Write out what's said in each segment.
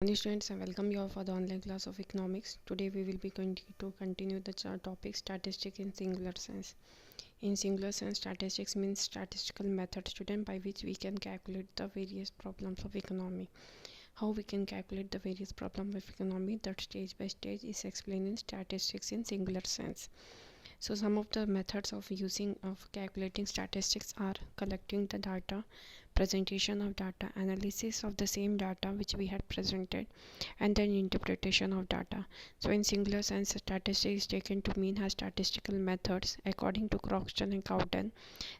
Morning students, and welcome you all for the online class of economics. Today we will be going to continue the topic statistics in singular sense. In singular sense, statistics means statistical method student by which we can calculate the various problems of economy. How we can calculate the various problems of economy, that stage by stage is explained in statistics in singular sense. So some of the methods of calculating statistics are collecting the data, presentation of data, analysis of the same data which we had presented, and then interpretation of data. So in singular sense, statistics is taken to mean as statistical methods. According to Croxton and Cowden,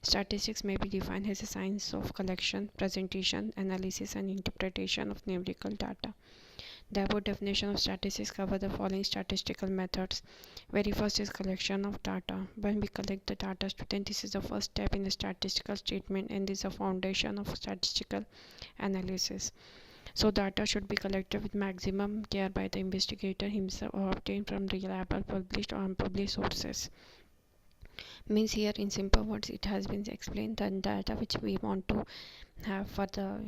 statistics may be defined as a science of collection, presentation, analysis, and interpretation of numerical data. The above definition of statistics cover the following statistical methods. Very first is collection of data. When we collect the data, student, this is the first step in the statistical statement and is the foundation of statistical analysis. So data should be collected with maximum care by the investigator himself or obtained from reliable published or unpublished sources. Means here in simple words it has been explained that data which we want to have for the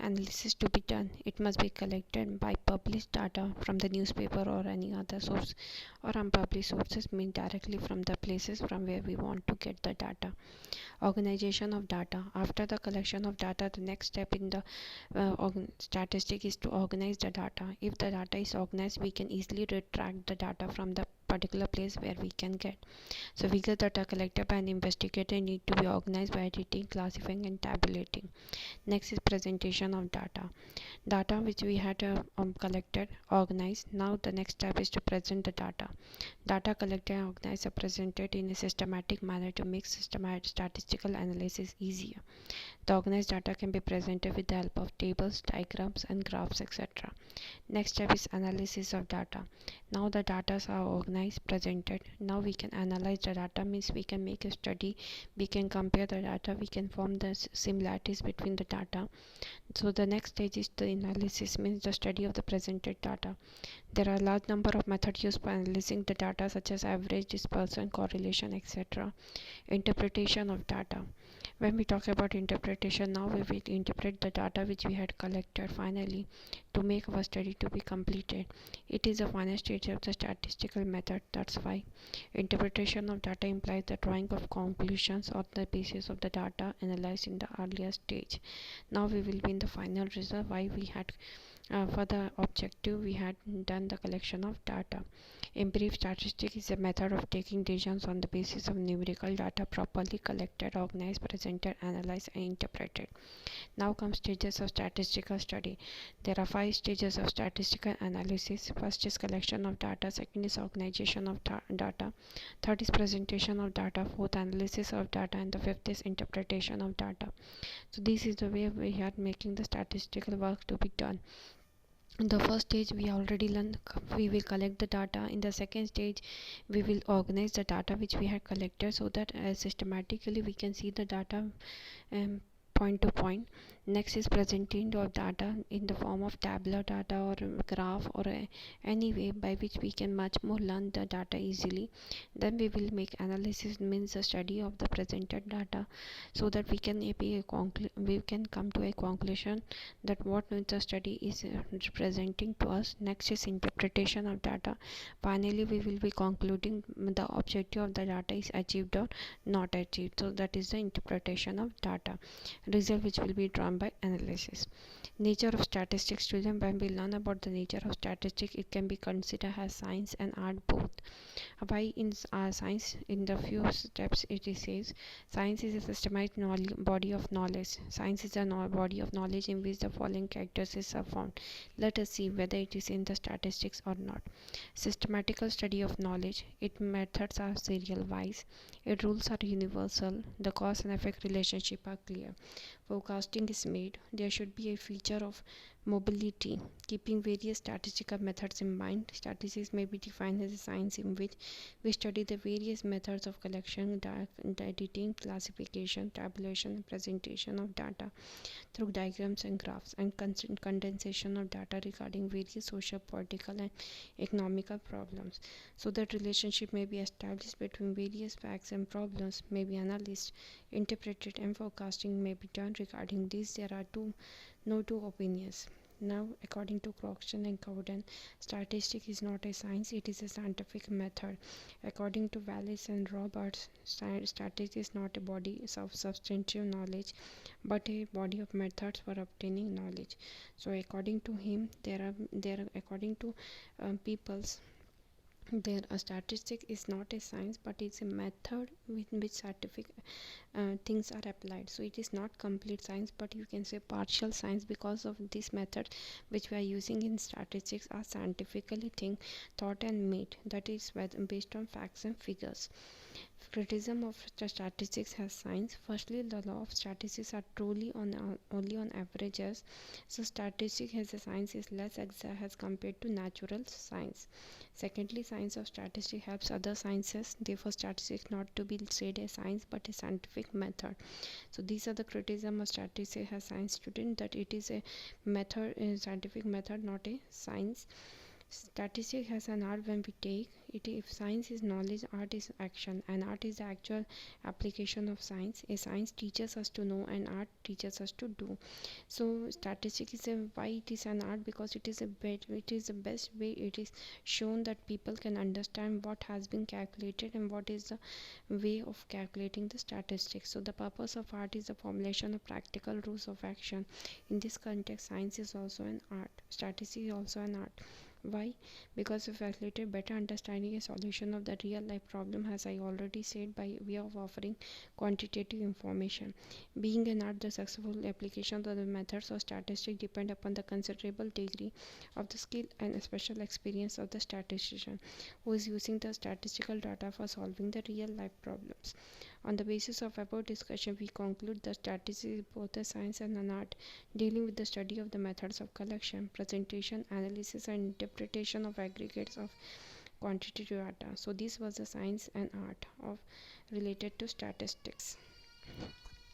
analysis to be done, it must be collected by published data from the newspaper or any other source, or unpublished sources mean directly from the places from where we want to get the data. Organization of data. After the collection of data, the next step in the statistic is to organize the data. If the data is organized, we can easily retract the data from the particular place where we can get. So figures that are collected by an investigator need to be organized by editing, classifying, and tabulating. Next is presentation of data. Data which we had collected, organized. Now the next step is to present the data. Data collected and organized are presented in a systematic manner to make systematic statistical analysis easier. The organized data can be presented with the help of tables, diagrams, and graphs, etc. Next step is analysis of data. Now the data are organized, presented. Now we can analyze the data, means we can make a study, we can compare the data, we can form the similarities between the data. So the next stage is the analysis, means the study of the presented data. There are a large number of methods used for analyzing the data, such as average, dispersion, correlation, etc. Interpretation of data. When we talk about interpretation, now we will interpret the data which we had collected finally to make our study to be completed. It is the final stage of the statistical method. That's why interpretation of data implies the drawing of conclusions on the basis of the data analyzed in the earlier stage. Now we will be in the final result. Why we had for the objective we had done the collection of data. In brief, statistics is a method of taking decisions on the basis of numerical data properly collected, organized, presented, analyzed, and interpreted. Now comes stages of statistical study. There are 5 stages of statistical analysis. First is collection of data, second is organization of data, third is presentation of data, fourth analysis of data, and the fifth is interpretation of data. So this is the way we are making the statistical work to be done. In the first stage we already learned, we will collect the data. In the second stage we will organize the data which we had collected, so that systematically we can see the data point to point. Next is presenting of data in the form of tabular data or graph or any way by which we can much more learn the data easily. Then we will make analysis, means the study of the presented data, so that we can we can come to a conclusion that what the study is presenting to us. Next is interpretation of data. Finally we will be concluding the objective of the data is achieved or not achieved. So that is the interpretation of data, result which will be drawn by analysis. Nature of statistics. Student, when we learn about the nature of statistics, it can be considered as science and art both. Why in science, in the few steps it says science is a systematic body of knowledge. Science is a body of knowledge in which the following characteristics are found. Let us see whether it is in the statistics or not. Systematical study of knowledge. Its methods are serial wise. Its rules are universal. The cause and effect relationship are clear. Forecasting is made. There should be a feature of mobility. Keeping various statistical methods in mind, statistics may be defined as a science in which we study the various methods of collection, editing, classification, tabulation, and presentation of data through diagrams and graphs, and condensation of data regarding various social, political, and economical problems. So that relationship may be established between various facts and problems, may be analyzed, interpreted, and forecasting may be done regarding these. There are no two opinions. Now, according to Croxton and Cowden, statistics is not a science, it is a scientific method. According to Wallace and Roberts, statistics is not a body of substantive knowledge, but a body of methods for obtaining knowledge. So, according to him, there according to people's there a statistic is not a science, but it's a method with which scientific things are applied. So it is not complete science, but you can say partial science, because of this method which we are using in statistics are scientifically thought and made, that is based on facts and figures. Criticism of the statistics as science. Firstly, the law of statistics are truly only on averages. So statistics as a science is less exact as compared to natural science. Secondly, science of statistics helps other sciences. Therefore, statistics not to be said a science but a scientific method. So these are the criticism of statistics as science student, that it is a method, a scientific method, not a science. Statistics has an art when we take it. If science is knowledge, art is action, and art is the actual application of science. A science teaches us to know, and art teaches us to do. So statistics is a why it is an art, because it is the best way it is shown that people can understand what has been calculated and what is the way of calculating the statistics. So the purpose of art is the formulation of practical rules of action. In this context, science is also an art, statistics is also an art. Why? Because it facilitated better understanding a solution of the real life problem, as I already said, by way of offering quantitative information. Being an art, the successful application of the methods of statistics depend upon the considerable degree of the skill and special experience of the statistician who is using the statistical data for solving the real life problems. On the basis of above discussion, we conclude that statistics is both a science and an art, dealing with the study of the methods of collection, presentation, analysis, and interpretation of aggregates of quantitative data. So this was the science and art of related to statistics.